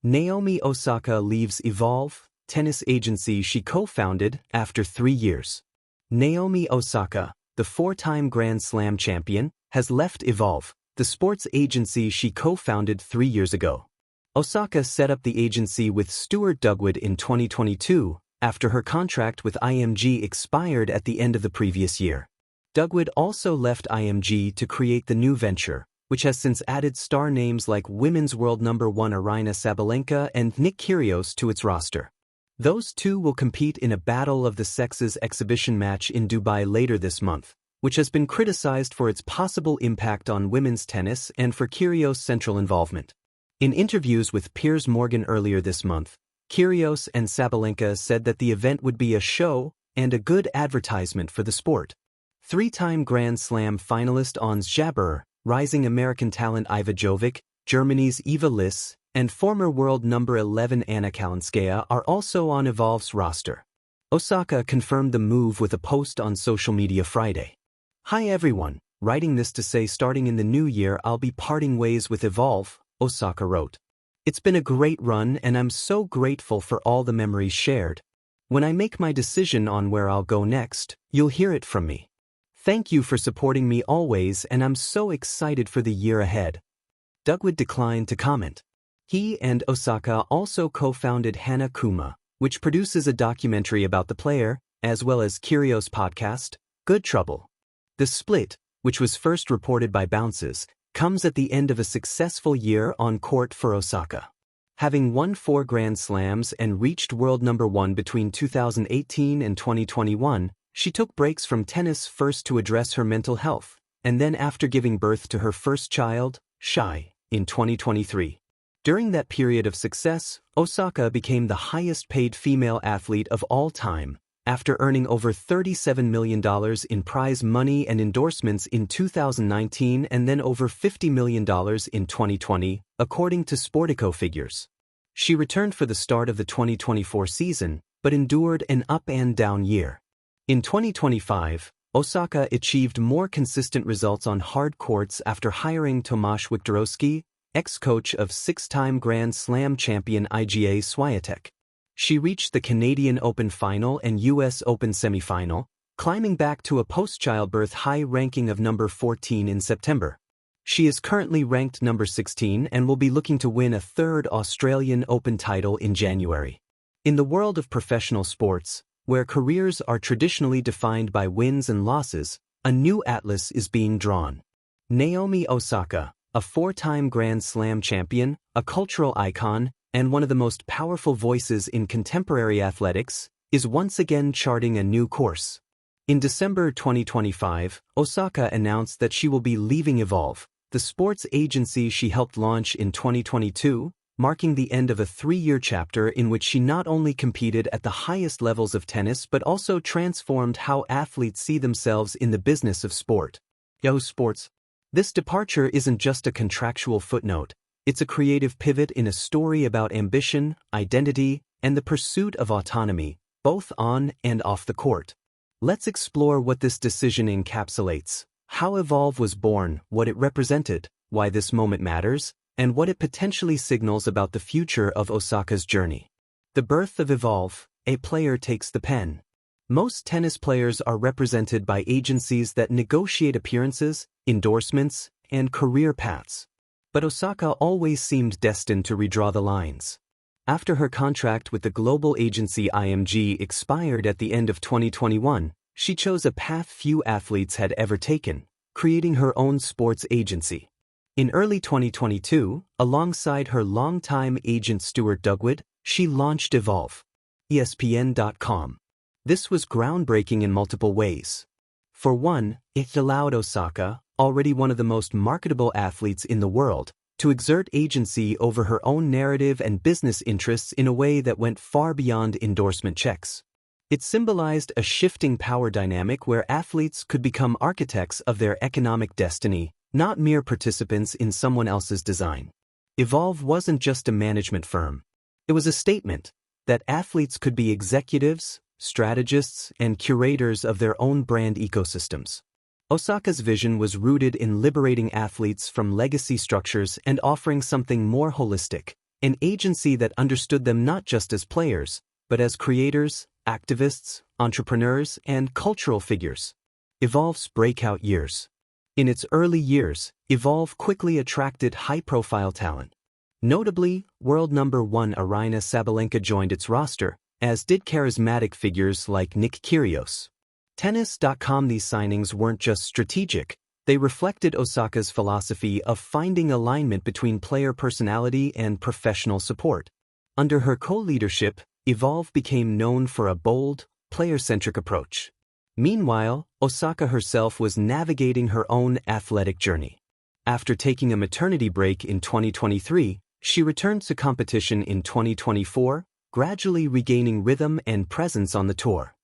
Naomi Osaka leaves Evolve, tennis agency she co-founded, after 3 years. Naomi Osaka, the 4-time Grand Slam champion, has left Evolve, the sports agency she co-founded 3 years ago. Osaka set up the agency with Stuart Dugwood in 2022, after her contract with IMG expired at the end of the previous year. Dugwood also left IMG to create the new venture, which has since added star names like women's world number 1 Aryna Sabalenka and Nick Kyrgios to its roster. Those two will compete in a Battle of the Sexes exhibition match in Dubai later this month, which has been criticized for its possible impact on women's tennis and for Kyrgios' central involvement. In interviews with Piers Morgan earlier this month, Kyrgios and Sabalenka said that the event would be a show and a good advertisement for the sport. 3-time Grand Slam finalist Ons Jabeur, rising American talent Iva Jovic, Germany's Eva Liss, and former world number 11 Anna Kalinskaya are also on Evolve's roster. Osaka confirmed the move with a post on social media Friday. "Hi everyone, writing this to say starting in the new year I'll be parting ways with Evolve," Osaka wrote. "It's been a great run and I'm so grateful for all the memories shared. When I make my decision on where I'll go next, you'll hear it from me. Thank you for supporting me always and I'm so excited for the year ahead." Dugwood declined to comment. He and Osaka also co-founded Hana Kuma, which produces a documentary about the player, as well as Kyrgios' podcast, Good Trouble. The split, which was first reported by Bounces, comes at the end of a successful year on court for Osaka. Having won 4 Grand Slams and reached world number 1 between 2018 and 2021, she took breaks from tennis first to address her mental health, and then after giving birth to her first child, Shai, in 2023. During that period of success, Osaka became the highest-paid female athlete of all time, after earning over $37 million in prize money and endorsements in 2019 and then over $50 million in 2020, according to Sportico figures. She returned for the start of the 2024 season, but endured an up-and-down year. In 2025, Osaka achieved more consistent results on hard courts after hiring Tomasz Wiktorowski, ex-coach of 6-time Grand Slam champion Iga Swiatek. She reached the Canadian Open final and US Open semifinal, climbing back to a post-childbirth high ranking of number 14 in September. She is currently ranked number 16 and will be looking to win a 3rd Australian Open title in January. In the world of professional sports, where careers are traditionally defined by wins and losses, a new atlas is being drawn. Naomi Osaka, a 4-time Grand Slam champion, a cultural icon, and one of the most powerful voices in contemporary athletics, is once again charting a new course. In December 2025, Osaka announced that she will be leaving Evolve, the sports agency she helped launch in 2022, marking the end of a 3-year chapter in which she not only competed at the highest levels of tennis but also transformed how athletes see themselves in the business of sport. Yahoo Sports. This departure isn't just a contractual footnote, it's a creative pivot in a story about ambition, identity, and the pursuit of autonomy, both on and off the court. Let's explore what this decision encapsulates, how Evolve was born, what it represented, why this moment matters, and what it potentially signals about the future of Osaka's journey. The birth of Evolve, a player takes the pen. Most tennis players are represented by agencies that negotiate appearances, endorsements, and career paths. But Osaka always seemed destined to redraw the lines. After her contract with the global agency IMG expired at the end of 2021, she chose a path few athletes had ever taken, creating her own sports agency. In early 2022, alongside her longtime agent Stuart Dugwood, she launched Evolve. ESPN.com. This was groundbreaking in multiple ways. For one, it allowed Osaka, already one of the most marketable athletes in the world, to exert agency over her own narrative and business interests in a way that went far beyond endorsement checks. It symbolized a shifting power dynamic where athletes could become architects of their economic destiny, not mere participants in someone else's design. Evolve wasn't just a management firm. It was a statement that athletes could be executives, strategists, and curators of their own brand ecosystems. Osaka's vision was rooted in liberating athletes from legacy structures and offering something more holistic, an agency that understood them not just as players, but as creators, activists, entrepreneurs, and cultural figures. Evolve's breakout years. In its early years, Evolve quickly attracted high-profile talent. Notably, world number 1 Aryna Sabalenka joined its roster, as did charismatic figures like Nick Kyrgios. Tennis.com. These signings weren't just strategic, they reflected Osaka's philosophy of finding alignment between player personality and professional support. Under her co-leadership, Evolve became known for a bold, player-centric approach. Meanwhile, Osaka herself was navigating her own athletic journey. After taking a maternity break in 2023, she returned to competition in 2024, gradually regaining rhythm and presence on the tour.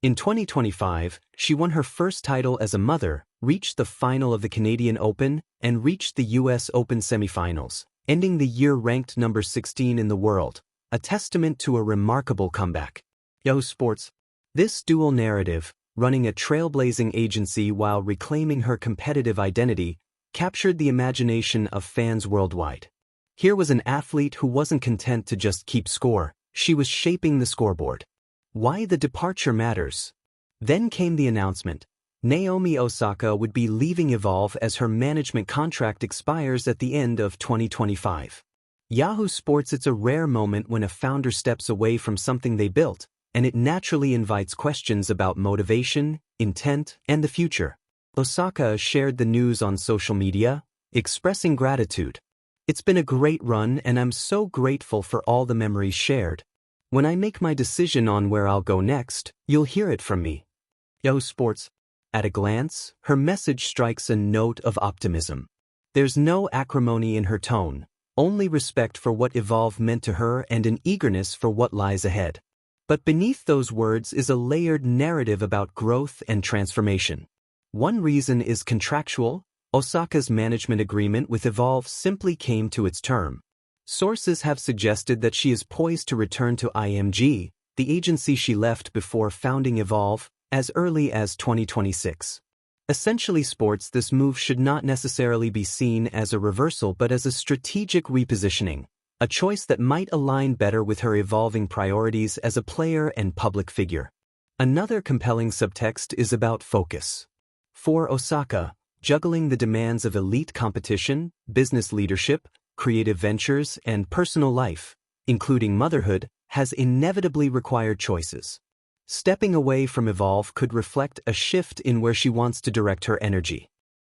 In 2025, she won her first title as a mother, reached the final of the Canadian Open, and reached the US Open semifinals, ending the year ranked number 16 in the world, a testament to a remarkable comeback. Yahoo Sports. This dual narrative, running a trailblazing agency while reclaiming her competitive identity, captured the imagination of fans worldwide. Here was an athlete who wasn't content to just keep score, she was shaping the scoreboard. Why the departure matters. Then came the announcement. Naomi Osaka would be leaving Evolve as her management contract expires at the end of 2025. Yahoo Sports. It's a rare moment when a founder steps away from something they built, and it naturally invites questions about motivation, intent, and the future. Osaka shared the news on social media, expressing gratitude. It's been a great run and I'm so grateful for all the memories shared. When I make my decision on where I'll go next, you'll hear it from me. Yahoo Sports. At a glance, her message strikes a note of optimism. There's no acrimony in her tone, only respect for what Evolve meant to her and an eagerness for what lies ahead. But beneath those words is a layered narrative about growth and transformation. One reason is contractual. Osaka's management agreement with Evolve simply came to its term. Sources have suggested that she is poised to return to IMG, the agency she left before founding Evolve, as early as 2026. Essentially Sports. This move should not necessarily be seen as a reversal but as a strategic repositioning, a choice that might align better with her evolving priorities as a player and public figure. Another compelling subtext is about focus. For Osaka, juggling the demands of elite competition, business leadership, creative ventures, and personal life, including motherhood, has inevitably required choices. Stepping away from Evolve could reflect a shift in where she wants to direct her energy.